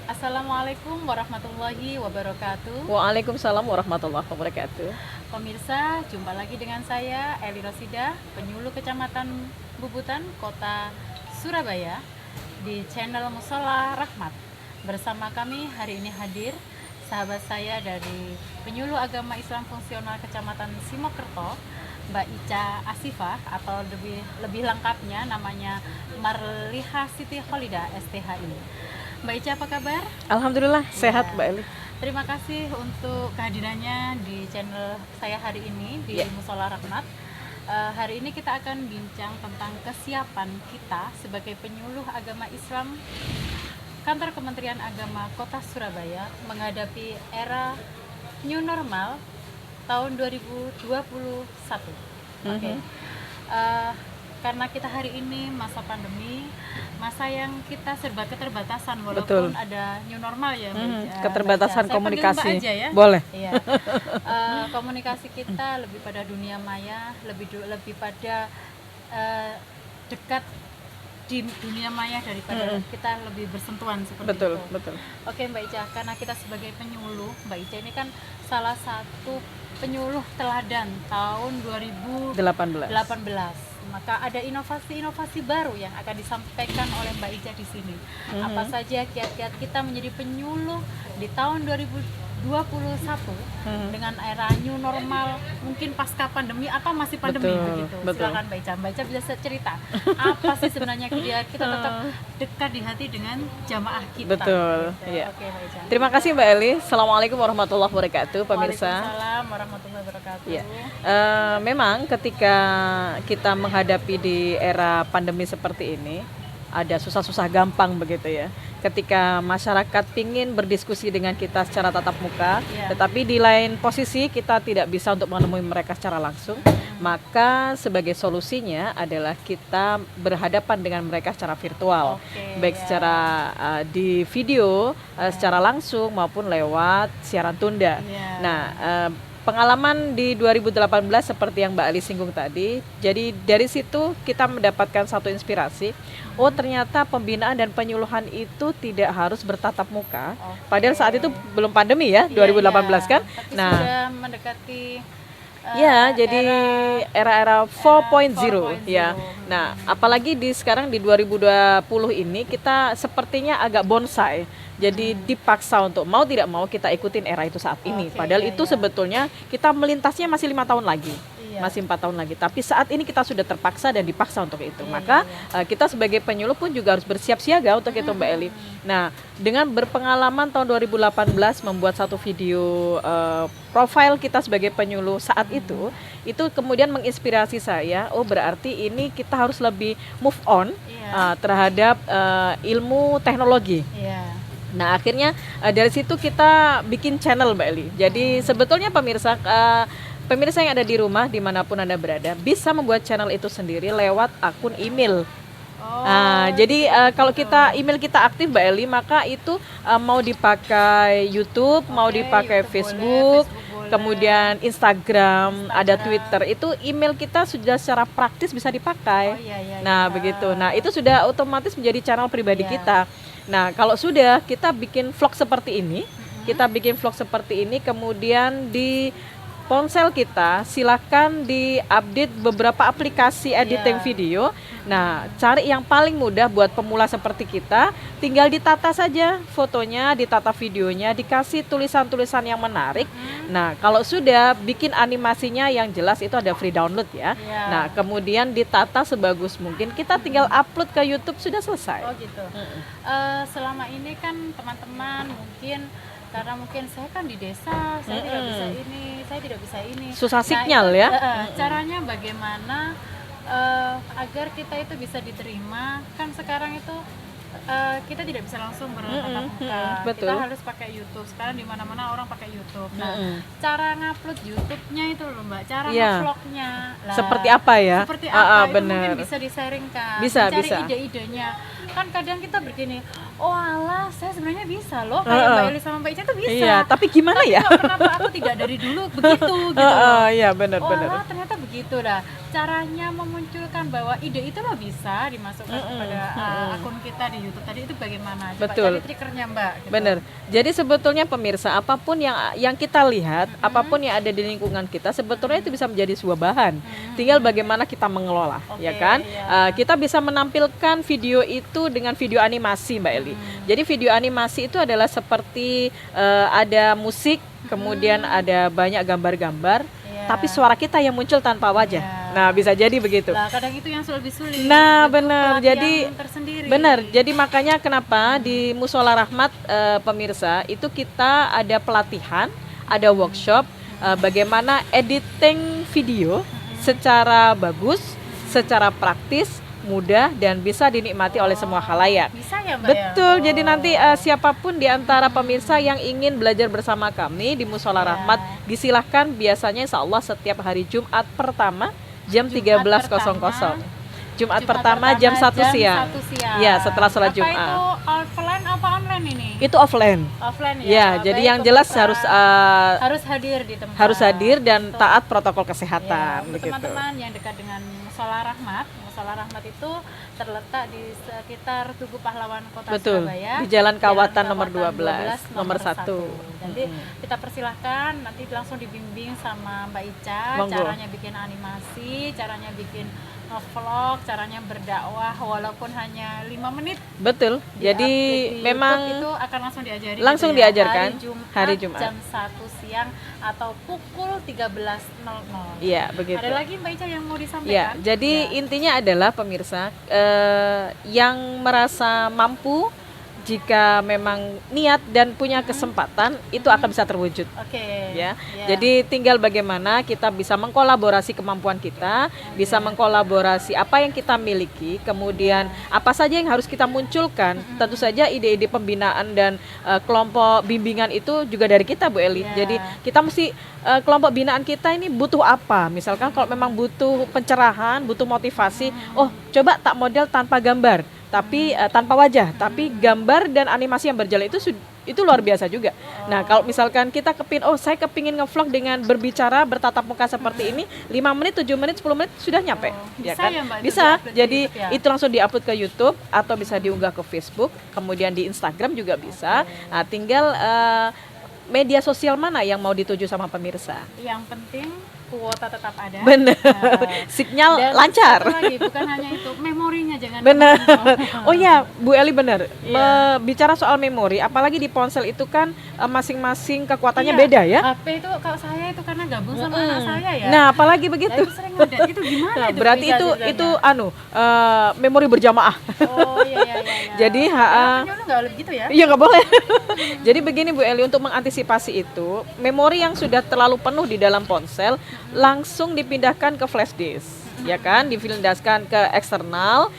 Assalamualaikum warahmatullahi wabarakatuh. Waalaikumsalam warahmatullahi wabarakatuh. Pemirsa, jumpa lagi dengan saya Eli Rosida, penyuluh Kecamatan Bubutan, Kota Surabaya, di channel Musola Rahmat. Bersama kami hari ini hadir sahabat saya dari penyuluh agama Islam fungsional Kecamatan Simokerto, Mbak Ica Asifah, atau lebih lengkapnya namanya Marliha Siti Kholida STHI. Mbak Ica, apa kabar? Alhamdulillah sehat Ya. Mbak Eli. Terima kasih untuk kehadirannya di channel saya hari ini di Musola Rahmat. Hari ini kita akan bincang tentang kesiapan kita sebagai penyuluh agama Islam Kantor Kementerian Agama Kota Surabaya menghadapi era new normal tahun 2021. Oke. Karena kita hari ini masa pandemi, masa yang kita serba keterbatasan walaupun Betul. ada new normal ya, Keterbatasan Mbak. Saya panggil Mbak komunikasi. aja ya. Boleh. Iya. Komunikasi kita lebih pada dunia maya, lebih pada dekat di dunia maya daripada kita lebih bersentuhan seperti Betul, itu. betul. Oke Mbak Ica, karena kita sebagai penyuluh, Mbak Ica ini kan salah satu penyuluh teladan tahun 2018. 18. Maka ada inovasi-inovasi baru yang akan disampaikan oleh Mbak Ica di sini. Apa saja kiat-kiat kita menjadi penyuluh di tahun 2021 dengan era new normal, mungkin pasca pandemi atau masih pandemi begitu. Betul. Silakan Mbak Ica. Mbak Ica bisa cerita apa sih sebenarnya kiat kita tetap dekat di hati dengan jamaah kita. Betul, Gitu. iya. Oke Mbak Ica. Terima kasih Mbak Eli. Assalamualaikum warahmatullahi wabarakatuh, pemirsa. Waalaikumsalam warahmatullahi wabarakatuh. Ya. Memang ketika kita menghadapi di era pandemi seperti ini, ada susah-susah gampang begitu ya. Ketika masyarakat ingin berdiskusi dengan kita secara tatap muka, tetapi di lain posisi kita tidak bisa untuk menemui mereka secara langsung, maka sebagai solusinya adalah kita berhadapan dengan mereka secara virtual, baik secara di video, secara langsung maupun lewat siaran tunda. Nah, pengalaman di 2018 seperti yang Mbak Ali singgung tadi, jadi dari situ kita mendapatkan satu inspirasi. Oh, ternyata pembinaan dan penyuluhan itu tidak harus bertatap muka. Padahal saat itu belum pandemi ya, 2018 kan. Tapi nah, sudah mendekati jadi era 4.0 ya. Nah, apalagi di sekarang di 2020 ini kita sepertinya agak bonsai. Jadi dipaksa untuk mau tidak mau kita ikutin era itu saat ini. Padahal itu sebetulnya kita melintasnya masih 5 tahun lagi. Masih 4 tahun lagi. Tapi saat ini kita sudah terpaksa dan dipaksa untuk itu. Maka kita sebagai penyuluh pun juga harus bersiap siaga untuk itu Mbak Eli. Nah, dengan berpengalaman tahun 2018 membuat satu video profil kita sebagai penyuluh saat itu kemudian menginspirasi saya. Oh, berarti ini kita harus lebih move on terhadap ilmu teknologi. Nah, akhirnya dari situ kita bikin channel Mbak Eli. Jadi sebetulnya pemirsa yang ada di rumah dimanapun Anda berada bisa membuat channel itu sendiri lewat akun email. Jadi kalau email kita aktif Mbak Eli, maka itu mau dipakai YouTube, mau dipakai Facebook, kemudian Instagram, ada Twitter, itu email kita sudah secara praktis bisa dipakai. Begitu. Nah, itu sudah otomatis menjadi channel pribadi kita. Nah, kalau sudah kita bikin vlog seperti ini, kemudian di ponsel kita silakan diupdate beberapa aplikasi editing video. Nah, cari yang paling mudah buat pemula seperti kita, tinggal ditata saja fotonya, ditata videonya, dikasih tulisan-tulisan yang menarik. Nah, kalau sudah bikin animasinya yang jelas itu ada free download ya. Nah, kemudian ditata sebagus mungkin, kita tinggal upload ke YouTube sudah selesai. Oh gitu. Selama ini kan teman-teman mungkin karena mungkin saya kan di desa, saya tidak bisa ini, saya tidak bisa ini. Susah sinyal ya. Caranya bagaimana agar kita itu bisa diterima? Kan sekarang itu kita tidak bisa langsung bertatap muka. Kita harus pakai YouTube. Sekarang di mana-mana orang pakai YouTube. Nah, cara ngupload YouTube-nya itu loh Mbak, cara ngevlognya. Seperti apa ya? Seperti apa? Itu bener. mungkin bisa di-sharingkan. Bisa. ide-idenya. Kan kadang kita begini, oh alah, saya sebenarnya bisa loh kayak Mbak Eli sama Mbak Ica itu bisa. Iya, tapi gimana ya? Kenapa aku tidak dari dulu begitu gitu. Iya, benar. Oh alah, ternyata begitu dah. caranya memunculkan bahwa ide itu loh bisa dimasukkan kepada akun kita di YouTube tadi itu bagaimana? Coba Betul. cari trikernya Mbak. Gitu. Bener. Jadi sebetulnya pemirsa, apapun yang kita lihat, apapun yang ada di lingkungan kita, sebetulnya itu bisa menjadi sebuah bahan. Tinggal bagaimana kita mengelola, ya kan? Iya. Kita bisa menampilkan video itu dengan video animasi, Mbak Eli. Jadi video animasi itu adalah seperti ada musik, kemudian ada banyak gambar-gambar, tapi suara kita yang muncul tanpa wajah. Nah, bisa jadi begitu. Nah, kadang itu yang lebih sulit. Nah, Butuh benar. pelatihan Jadi tersendiri. benar. Jadi makanya kenapa di Mushola Rahmat pemirsa itu kita ada pelatihan, ada workshop bagaimana editing video secara bagus, secara praktis, mudah dan bisa dinikmati oleh semua khalayak. Bisa ya, Mbak? Betul. Ya? Jadi nanti siapapun di antara pemirsa yang ingin belajar bersama kami di Mushola Rahmat, disilahkan. Biasanya insya Allah setiap hari Jumat pertama jam 13.00. Jumat pertama jam 1 siang. Ya, setelah sholat Jumat. Apa itu offline apa online ini? Itu offline. Offline ya. Ya, jadi yang jelas harus hadir di tempat. harus hadir dan taat protokol kesehatan Untuk begitu. teman-teman yang dekat dengan Mushola Rahmat, Mushola Rahmat itu terletak di sekitar Tugu Pahlawan Kota Betul. Surabaya. Di Jalan Kawatan Jalan nomor 12, nomor 1. Jadi kita persilahkan nanti langsung dibimbing sama Mbak Ica, Monggo. caranya bikin animasi, caranya bikin vlog, caranya berdakwah walaupun hanya 5 menit. Betul. Jadi Di memang YouTube itu akan langsung diajari. langsung gitu ya, diajarkan hari Jumat. jam 1 siang atau pukul 13.00. Iya, begitu. Ada lagi Mbak Ica yang mau Ya, disampaikan? jadi intinya adalah pemirsa yang merasa mampu, jika memang niat dan punya kesempatan, itu akan bisa terwujud. Oke. Ya. Jadi tinggal bagaimana kita bisa mengkolaborasi kemampuan kita, bisa mengkolaborasi apa yang kita miliki, kemudian apa saja yang harus kita munculkan. Tentu saja ide-ide pembinaan dan kelompok bimbingan itu juga dari kita, Bu Eli. Jadi kita mesti kelompok binaan kita ini butuh apa? Misalkan kalau memang butuh pencerahan, butuh motivasi, oh coba tak model tanpa gambar, tapi tanpa wajah, tapi gambar dan animasi yang berjalan itu luar biasa juga. Nah, kalau misalkan kita saya kepingin ngevlog dengan berbicara, bertatap muka seperti ini, 5 menit, 7 menit, 10 menit sudah nyampe. Bisa kan? ya, Mbak, itu Bisa. di-upload ke Jadi YouTube ya? itu langsung diupload ke YouTube atau bisa diunggah ke Facebook, kemudian di Instagram juga bisa. Nah, tinggal media sosial mana yang mau dituju sama pemirsa. Yang penting kuota tetap ada. Bener. Sinyal Dan lancar. satu lagi, bukan hanya itu, memorinya jangan. Bener. Oh ya, Bu Eli bener. Iya. Bicara soal memori, apalagi di ponsel itu kan masing-masing kekuatannya Iya, beda ya. HP itu kalau saya itu karena gabung sama anak saya ya. Nah, apalagi Saya begitu. itu sering ngedit. Itu gimana Nah, itu? berarti itu memori berjamaah. Oh iya. Jadi penyuluh nggak boleh begitu ya? iya nggak boleh. Jadi begini Bu Eli, untuk mengantisipasi itu, memori yang sudah terlalu penuh di dalam ponsel langsung dipindahkan ke flash disk, ya kan, dipindahkan ke eksternal.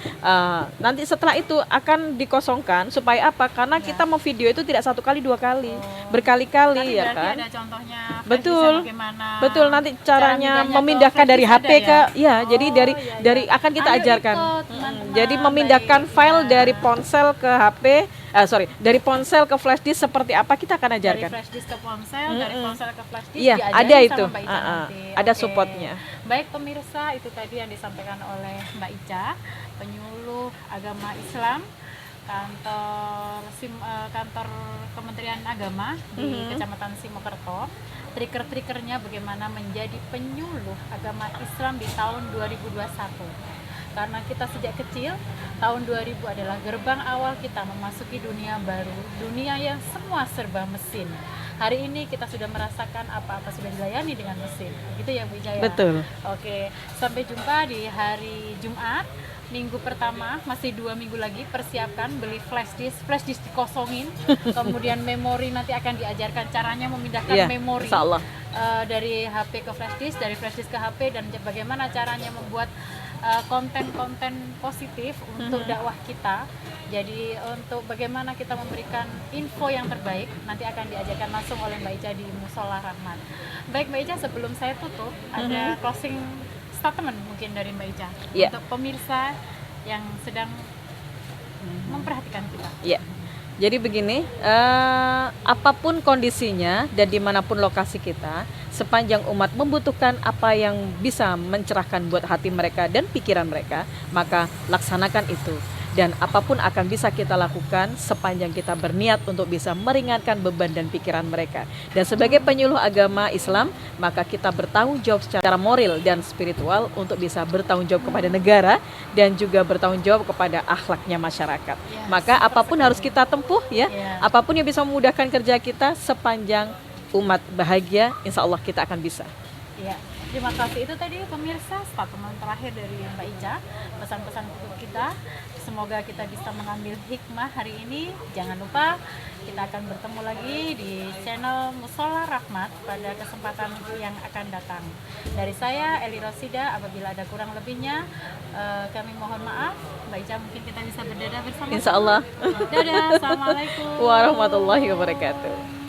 Nanti setelah itu akan dikosongkan supaya apa? Karena kita mau video itu tidak 1 kali 2 kali, berkali-kali, Tadi ya berarti kan. ada contohnya. Betul. Bagaimana? Betul, nanti caranya mindahnya memindahkan ke dari flash HP disk ke ada ya? jadi dari iya. dari akan kita Ayo ajarkan. ikut, teman-teman. Jadi memindahkan Baik. file Ya. dari ponsel ke HP, dari ponsel ke flash disk seperti apa kita akan Dari ajarkan. flash disk ke ponsel, dari ponsel ke flash disk Iya, diajarin ada sama itu. Mbak Ica nanti. Ada Oke. supportnya. Baik pemirsa, itu tadi yang disampaikan oleh Mbak Ica, penyuluh agama Islam kantor Kementerian Agama di Kecamatan Simokerto. Triker-trikernya bagaimana menjadi penyuluh agama Islam di tahun 2021. Karena kita sejak kecil, tahun 2000 adalah gerbang awal kita memasuki dunia baru, dunia yang semua serba mesin. Hari ini kita sudah merasakan apa-apa sudah dilayani dengan mesin. Gitu ya Bu Jaya? Betul. Oke, sampai jumpa di hari Jumat. Minggu pertama, masih 2 minggu lagi, persiapkan beli flash disk dikosongin, kemudian memori nanti akan diajarkan caranya memindahkan Iya, memori insya Allah. dari HP ke flash disk, dari flash disk ke HP, dan bagaimana caranya membuat konten-konten positif untuk dakwah kita. Jadi untuk bagaimana kita memberikan info yang terbaik nanti akan diajarkan langsung oleh Mbak Ica di Mushola Rahmat. Baik Mbak Ica, sebelum saya tutup ada closing statement mungkin dari Mbak Ica untuk pemirsa yang sedang memperhatikan kita. Iya. Jadi begini, apapun kondisinya dan dimanapun lokasi kita, sepanjang umat membutuhkan apa yang bisa mencerahkan buat hati mereka dan pikiran mereka, maka laksanakan itu. Dan apapun akan bisa kita lakukan sepanjang kita berniat untuk bisa meringankan beban dan pikiran mereka. Dan sebagai penyuluh agama Islam, maka kita bertanggung jawab secara moral dan spiritual untuk bisa bertanggung jawab kepada negara dan juga bertanggung jawab kepada akhlaknya masyarakat. Maka apapun harus kita tempuh ya, apapun yang bisa memudahkan kerja kita sepanjang umat bahagia, insya Allah kita akan bisa. Ya, terima kasih. Itu tadi pemirsa statement terakhir dari Mbak Ica, pesan-pesan untuk kita. Semoga kita bisa mengambil hikmah hari ini. Jangan lupa kita akan bertemu lagi di channel Mushola Rahmat pada kesempatan yang akan datang. Dari saya Eli Rosida, apabila ada kurang lebihnya kami mohon maaf. Mbak Ica, mungkin kita bisa berdadah bersama. Insya Allah. Dadah, assalamualaikum Warahmatullahi wabarakatuh.